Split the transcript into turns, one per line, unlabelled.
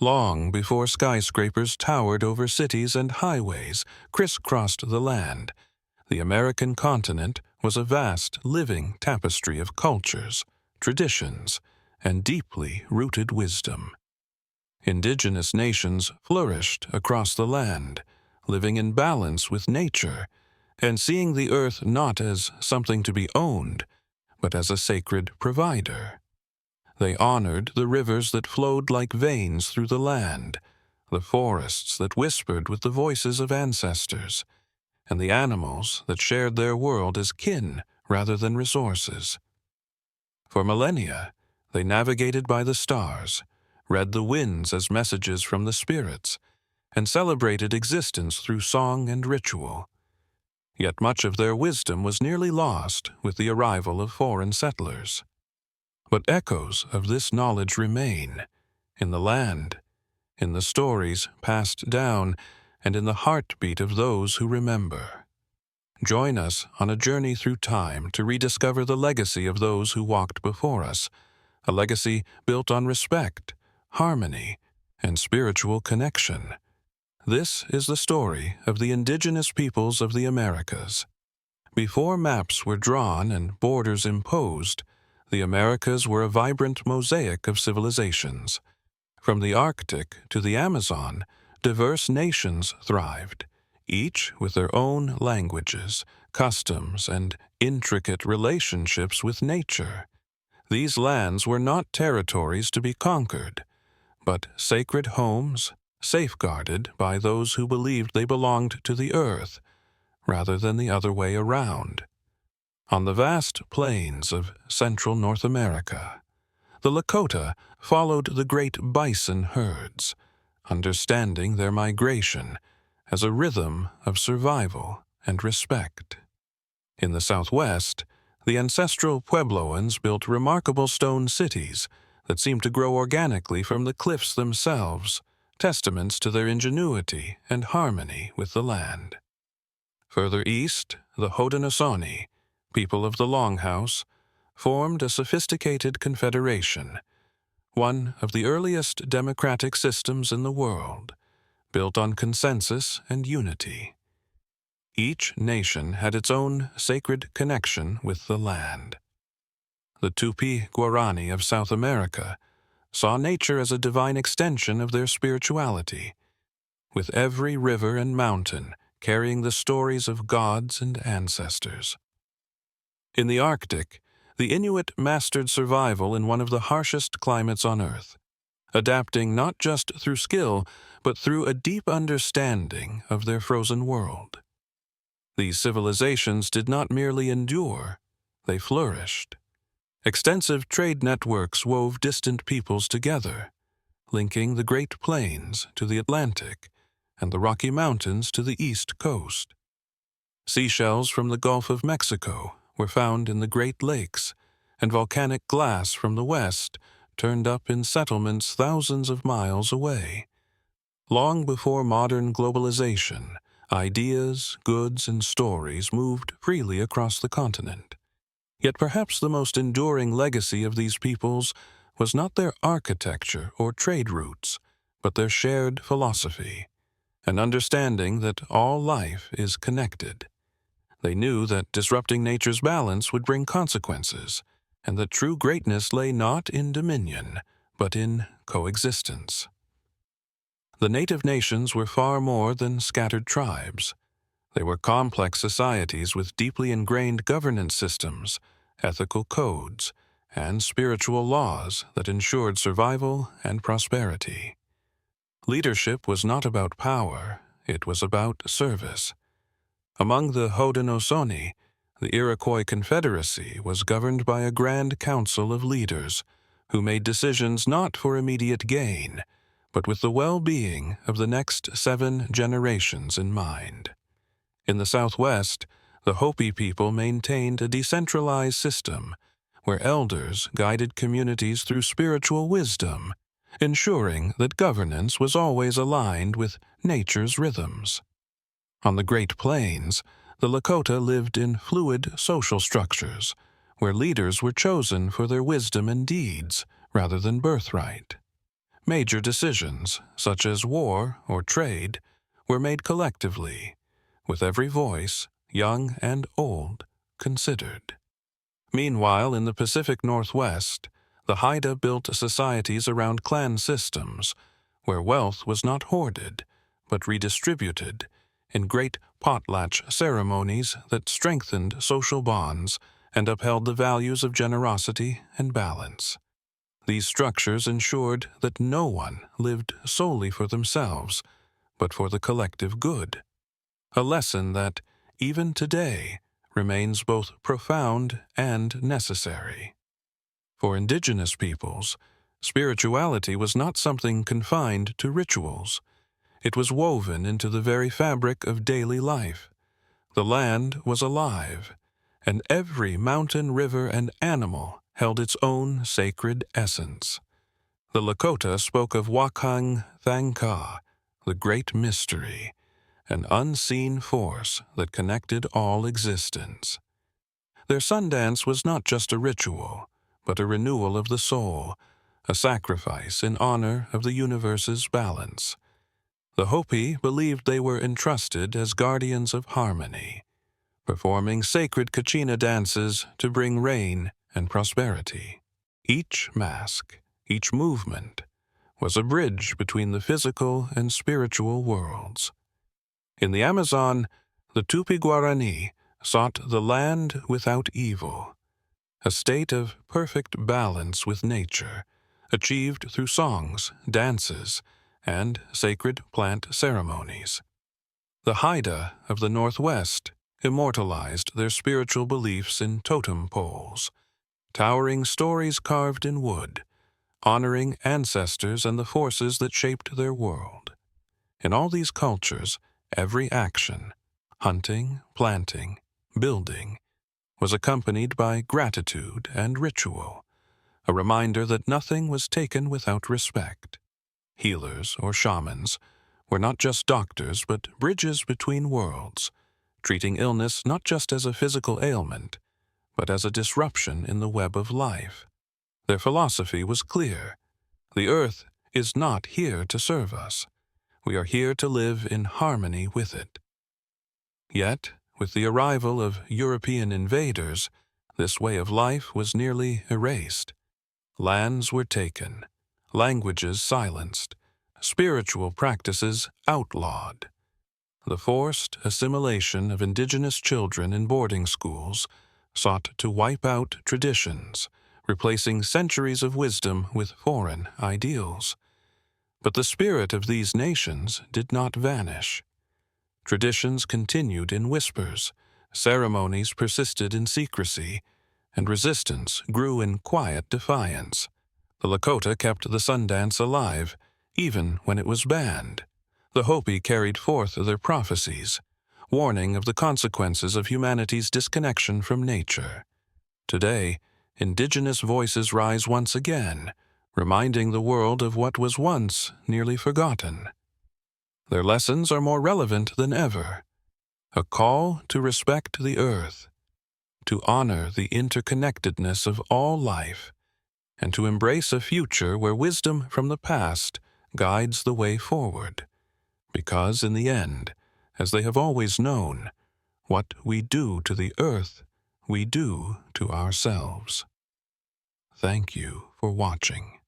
Long before skyscrapers towered over cities and highways crisscrossed the land, the American continent was a vast living tapestry of cultures, traditions, and deeply rooted wisdom. Indigenous nations flourished across the land, living in balance with nature and seeing the earth not as something to be owned, but as a sacred provider. They honored the rivers that flowed like veins through the land, the forests that whispered with the voices of ancestors, and the animals that shared their world as kin rather than resources. For millennia, they navigated by the stars, read the winds as messages from the spirits, and celebrated existence through song and ritual. Yet much of their wisdom was nearly lost with the arrival of foreign settlers. But echoes of this knowledge remain in the land, in the stories passed down, and in the heartbeat of those who remember. Join us on a journey through time to rediscover the legacy of those who walked before us, a legacy built on respect, harmony, and spiritual connection. This is the story of the indigenous peoples of the Americas. Before maps were drawn and borders imposed, the Americas were a vibrant mosaic of civilizations. From the Arctic to the Amazon, diverse nations thrived, each with their own languages, customs, and intricate relationships with nature. These lands were not territories to be conquered, but sacred homes, safeguarded by those who believed they belonged to the earth, rather than the other way around. On the vast plains of central North America, the Lakota followed the great bison herds, understanding their migration as a rhythm of survival and respect. In the Southwest, the ancestral Puebloans built remarkable stone cities that seemed to grow organically from the cliffs themselves, testaments to their ingenuity and harmony with the land. Further east, the Haudenosaunee, people of the Longhouse, formed a sophisticated confederation, one of the earliest democratic systems in the world, built on consensus and unity. Each nation had its own sacred connection with the land. The Tupi-Guarani of South America saw nature as a divine extension of their spirituality, with every river and mountain carrying the stories of gods and ancestors. In the Arctic, the Inuit mastered survival in one of the harshest climates on Earth, adapting not just through skill, but through a deep understanding of their frozen world. These civilizations did not merely endure, they flourished. Extensive trade networks wove distant peoples together, linking the Great Plains to the Atlantic and the Rocky Mountains to the East Coast. Seashells from the Gulf of Mexico were found in the Great Lakes, and volcanic glass from the west turned up in settlements thousands of miles away. Long before modern globalization, ideas, goods, and stories moved freely across the continent. Yet perhaps the most enduring legacy of these peoples was not their architecture or trade routes, but their shared philosophy, an understanding that all life is connected. They knew that disrupting nature's balance would bring consequences, and that true greatness lay not in dominion, but in coexistence. The native nations were far more than scattered tribes. They were complex societies with deeply ingrained governance systems, ethical codes, and spiritual laws that ensured survival and prosperity. Leadership was not about power, it was about service. Among the Haudenosaunee, the Iroquois Confederacy was governed by a grand council of leaders who made decisions not for immediate gain, but with the well-being of the next 7 generations in mind. In the Southwest, the Hopi people maintained a decentralized system where elders guided communities through spiritual wisdom, ensuring that governance was always aligned with nature's rhythms. On the Great Plains, the Lakota lived in fluid social structures, where leaders were chosen for their wisdom and deeds rather than birthright. Major decisions, such as war or trade, were made collectively, with every voice, young and old, considered. Meanwhile, in the Pacific Northwest, the Haida built societies around clan systems, where wealth was not hoarded, but redistributed in great potlatch ceremonies that strengthened social bonds and upheld the values of generosity and balance. These structures ensured that no one lived solely for themselves, but for the collective good, a lesson that, even today, remains both profound and necessary. For indigenous peoples, spirituality was not something confined to rituals. It was woven into the very fabric of daily life. The land was alive, and every mountain, river, and animal held its own sacred essence. The Lakota spoke of Wakang Thangka, the great mystery, an unseen force that connected all existence. Their Sundance was not just a ritual, but a renewal of the soul, a sacrifice in honor of the universe's balance. The Hopi believed they were entrusted as guardians of harmony, performing sacred kachina dances to bring rain and prosperity. Each mask, each movement, was a bridge between the physical and spiritual worlds. In the Amazon, the Tupi-Guarani sought the land without evil, a state of perfect balance with nature, achieved through songs, dances, and sacred plant ceremonies. The Haida of the Northwest immortalized their spiritual beliefs in totem poles, towering stories carved in wood, honoring ancestors and the forces that shaped their world. In all these cultures, every action, hunting, planting, building, was accompanied by gratitude and ritual, a reminder that nothing was taken without respect. Healers or shamans were not just doctors but bridges between worlds, treating illness not just as a physical ailment, but as a disruption in the web of life. Their philosophy was clear. The earth is not here to serve us. We are here to live in harmony with it. Yet, with the arrival of European invaders, this way of life was nearly erased. Lands were taken, languages silenced, spiritual practices outlawed. The forced assimilation of indigenous children in boarding schools sought to wipe out traditions, replacing centuries of wisdom with foreign ideals. But the spirit of these nations did not vanish. Traditions continued in whispers, ceremonies persisted in secrecy, and resistance grew in quiet defiance. The Lakota kept the Sundance alive, even when it was banned. The Hopi carried forth their prophecies, warning of the consequences of humanity's disconnection from nature. Today, indigenous voices rise once again, reminding the world of what was once nearly forgotten. Their lessons are more relevant than ever. A call to respect the earth, to honor the interconnectedness of all life, and to embrace a future where wisdom from the past guides the way forward. Because in the end, as they have always known, what we do to the earth, we do to ourselves. Thank you for watching.